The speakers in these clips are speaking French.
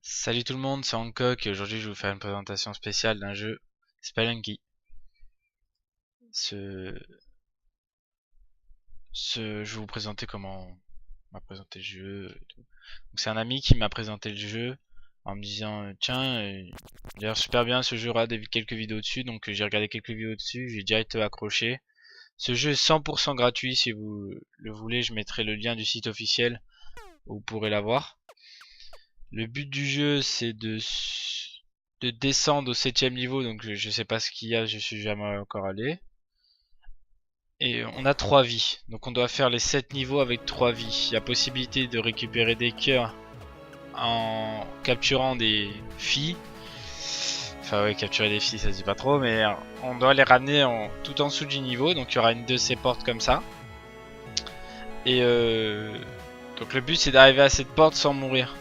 Salut tout le monde, c'est Hancock et aujourd'hui je vais vous faire une présentation spéciale d'un jeu Spelunky. Ce... Je vais vous présenter comment on m'a présenté le jeu et tout. Donc c'est un ami qui m'a présenté le jeu en me disant tiens, il a l'air super bien ce jeu, regarde quelques vidéos dessus, donc j'ai regardé quelques vidéos dessus, j'ai direct accroché. Ce jeu est 100% gratuit, si vous le voulez, je mettrai le lien du site officiel où vous pourrez l'avoir. Le but du jeu c'est de descendre au 7ème niveau, donc je sais pas ce qu'il y a, je suis jamais encore allé. Et on a 3 vies, donc on doit faire les 7 niveaux avec 3 vies. Il y a possibilité de récupérer des cœurs en capturant des filles. Enfin ouais, capturer des filles ça se dit pas trop, mais on doit les ramener tout en dessous du niveau, donc il y aura une de ces portes comme ça. Et donc le but c'est d'arriver à cette porte sans mourir.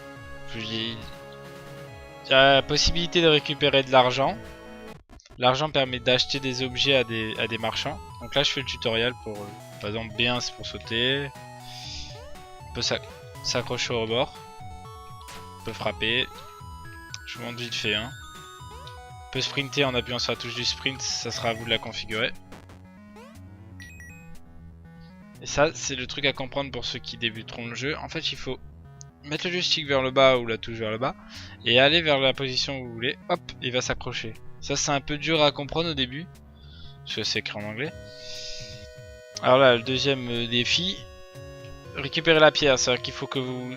Il y a la possibilité de récupérer de l'argent. L'argent permet d'acheter des objets à des marchands. Donc là je fais le tutoriel pour par exemple B1 c'est pour sauter. On peut s'accrocher au rebord. On peut frapper. Je vous montre vite fait hein. On peut sprinter en appuyant sur la touche du sprint, ça sera à vous de la configurer. Et ça c'est le truc à comprendre pour ceux qui débuteront le jeu. En fait il faut mettre le joystick vers le bas ou la touche vers le bas et aller vers la position où vous voulez. Hop, il va s'accrocher. Ça c'est un peu dur à comprendre au début parce que c'est écrit en anglais. Alors là le deuxième défi, récupérer la pierre, c'est à dire qu'il faut que vous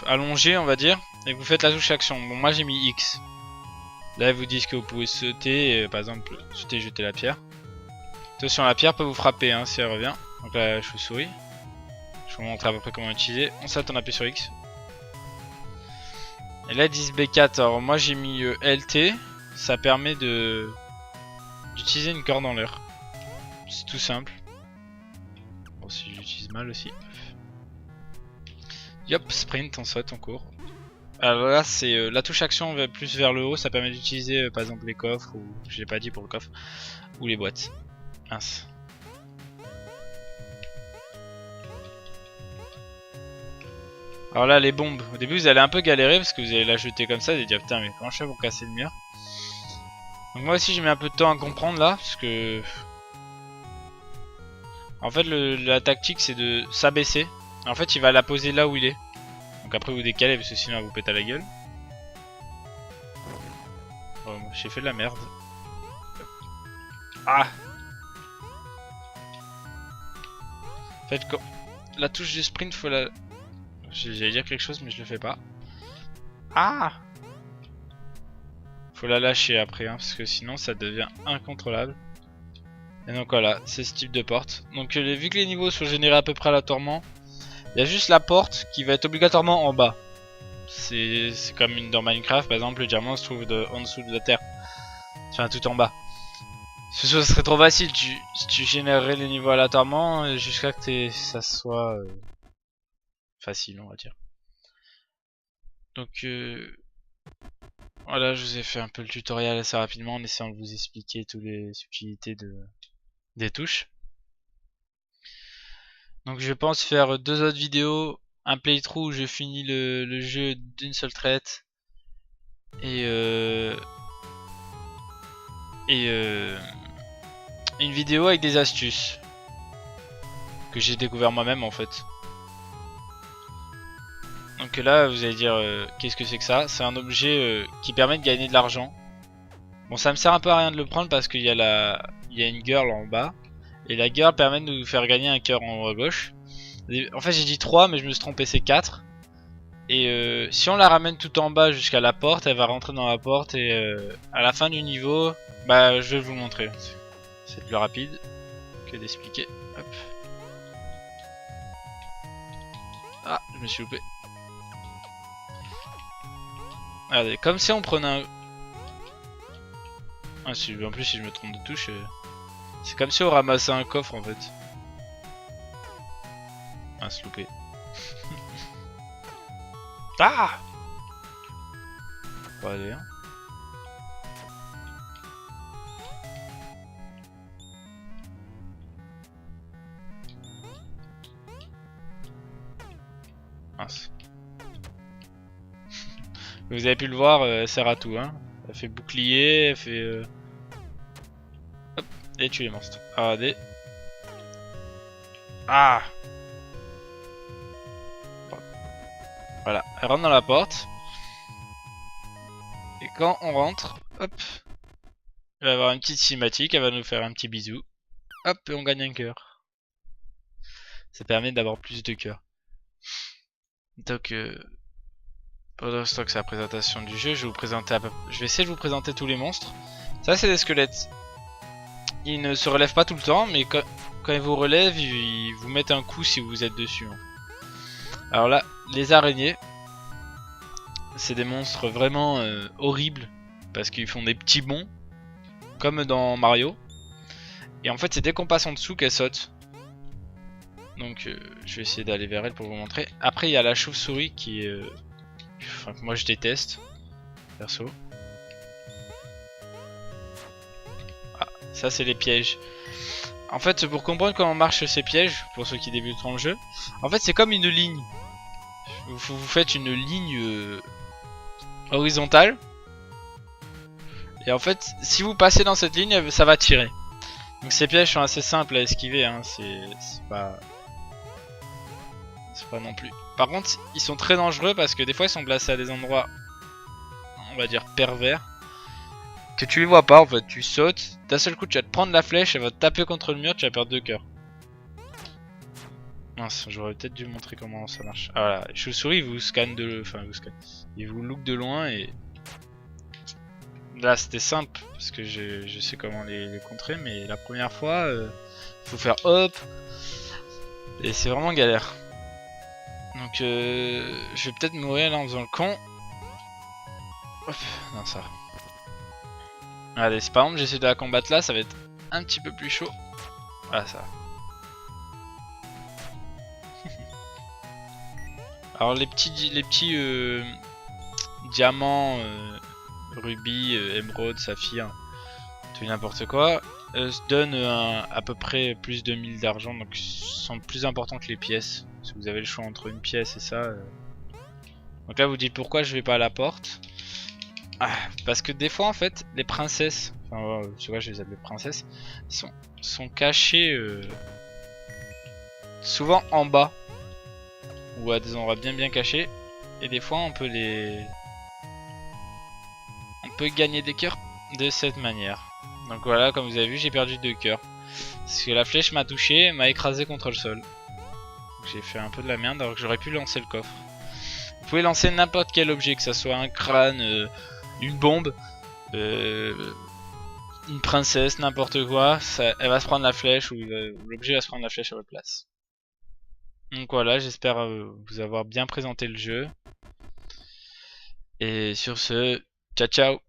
allongez on va dire et que vous faites la touche action. Bon moi j'ai mis X. Là ils vous disent que vous pouvez sauter et, par exemple sauter jeter la pierre. Attention la pierre peut vous frapper hein, si elle revient. Donc là je souris. Je vous montre à peu près comment utiliser. On saute, on appuie sur X. Et là 10 B4, alors moi j'ai mis LT. Ça permet d'utiliser une corde en l'air. C'est tout simple. Bon si j'utilise mal aussi. Yop, sprint, on saute, on court. Alors là c'est la touche action va plus vers le haut, ça permet d'utiliser par exemple les coffres, ou je l'ai pas dit pour le coffre, ou les boîtes. Mince. Alors là les bombes, au début vous allez un peu galérer parce que vous allez la jeter comme ça, vous allez dire putain mais comment je fais pour casser le mur. Donc moi aussi j'ai mis un peu de temps à comprendre là, parce que en fait la tactique c'est de s'abaisser. En fait il va la poser là où il est. Donc après vous décalez parce que sinon elle vous pète à la gueule. Oh, j'ai fait de la merde. Ah. En fait quand la touche de sprint faut la... J'allais dire quelque chose mais je le fais pas. Ah. Faut la lâcher après hein, parce que sinon ça devient incontrôlable. Et donc voilà, c'est ce type de porte. Donc vu que les niveaux sont générés à peu près aléatoirement, il y a juste la porte qui va être obligatoirement en bas. C'est comme une dans Minecraft, par exemple, le diamant se trouve en dessous de la terre. Enfin, tout en bas. Ce serait trop facile, tu générerais les niveaux aléatoirement jusqu'à que ça soit facile, on va dire. Donc voilà, je vous ai fait un peu le tutoriel assez rapidement en essayant de vous expliquer toutes les subtilités des touches. Donc je pense faire 2 autres vidéos, un playthrough où je finis le jeu d'une seule traite et une vidéo avec des astuces que j'ai découvert moi-même en fait. Donc là vous allez dire qu'est-ce que c'est que ça? C'est un objet qui permet de gagner de l'argent. Bon ça me sert un peu à rien de le prendre parce qu'il y a une girl en bas. Et la girl permet de nous faire gagner un cœur en haut à gauche. En fait j'ai dit 3 mais je me suis trompé, c'est 4. Et si on la ramène tout en bas jusqu'à la porte, elle va rentrer dans la porte et à la fin du niveau, bah je vais vous montrer. C'est plus rapide que d'expliquer. Hop. Ah, je me suis loupé. Regardez, comme si on prenait un... Ah, en plus si je me trompe de touche, c'est comme si on ramassait un coffre en fait. Ah, c'est loupé. Ah. Bon, allez, hein. Mince. Vous avez pu le voir, elle sert à tout, hein. Elle fait bouclier, elle fait... Hop, et tue les monstres. Ah, des... Ah! Voilà, elle rentre dans la porte. Et quand on rentre, hop, elle va avoir une petite cinématique, elle va nous faire un petit bisou. Hop, et on gagne un cœur. Ça permet d'avoir plus de cœurs. Donc, pendant ce temps que c'est la présentation du jeu, je vais vous présenter je vais essayer de vous présenter tous les monstres. Ça, c'est des squelettes. Ils ne se relèvent pas tout le temps, mais quand ils vous relèvent, ils vous mettent un coup si vous êtes dessus. Hein. Alors là, les araignées, c'est des monstres vraiment horribles, parce qu'ils font des petits bonds, comme dans Mario. Et en fait, c'est dès qu'on passe en dessous qu'elles sautent. Donc, je vais essayer d'aller vers elle pour vous montrer. Après, il y a la chauve-souris qui est... Enfin, que moi je déteste, perso. Ah, ça c'est les pièges. En fait, pour comprendre comment marchent ces pièges, pour ceux qui débutent dans le jeu, en fait c'est comme une ligne. Vous faites une ligne horizontale. Et en fait, si vous passez dans cette ligne, ça va tirer. Donc ces pièges sont assez simples à esquiver, hein. C'est pas non plus. Par contre, ils sont très dangereux parce que des fois ils sont placés à des endroits, on va dire, pervers. Que tu les vois pas en fait, tu sautes, d'un seul coup tu vas te prendre la flèche, elle va te taper contre le mur, tu vas perdre 2 cœurs. Mince, j'aurais peut-être dû montrer comment ça marche. Ah voilà, les chauves-souris vous scannent enfin vous scannent. Ils vous look de loin et... Là c'était simple, parce que je sais comment les contrer, mais la première fois, faut faire hop, et c'est vraiment galère. Donc je vais peut-être mourir là en faisant le con. Hop, non ça. Allez, si par exemple j'essaie de la combattre là, ça va être un petit peu plus chaud. Ah ça. Alors les petits diamants, rubis, émeraude, saphir, tout n'importe quoi, donnent à peu près plus de 1000 d'argent, donc sont plus importants que les pièces. Si vous avez le choix entre une pièce et ça. Donc là vous dites pourquoi je vais pas à la porte. Ah, parce que des fois en fait les princesses, enfin tu vois je les appelle princesses, sont cachées souvent en bas ou à des endroits bien cachés, et des fois on peut gagner des cœurs de cette manière. Donc voilà, comme vous avez vu, j'ai perdu 2 cœurs parce que la flèche m'a touché, m'a écrasé contre le sol. J'ai fait un peu de la merde alors que j'aurais pu lancer le coffre. Vous pouvez lancer n'importe quel objet, que ça soit un crâne, une bombe, une princesse, n'importe quoi, elle va se prendre la flèche, ou l'objet va se prendre la flèche à votre place. Donc voilà, j'espère vous avoir bien présenté le jeu. Et sur ce, ciao ciao.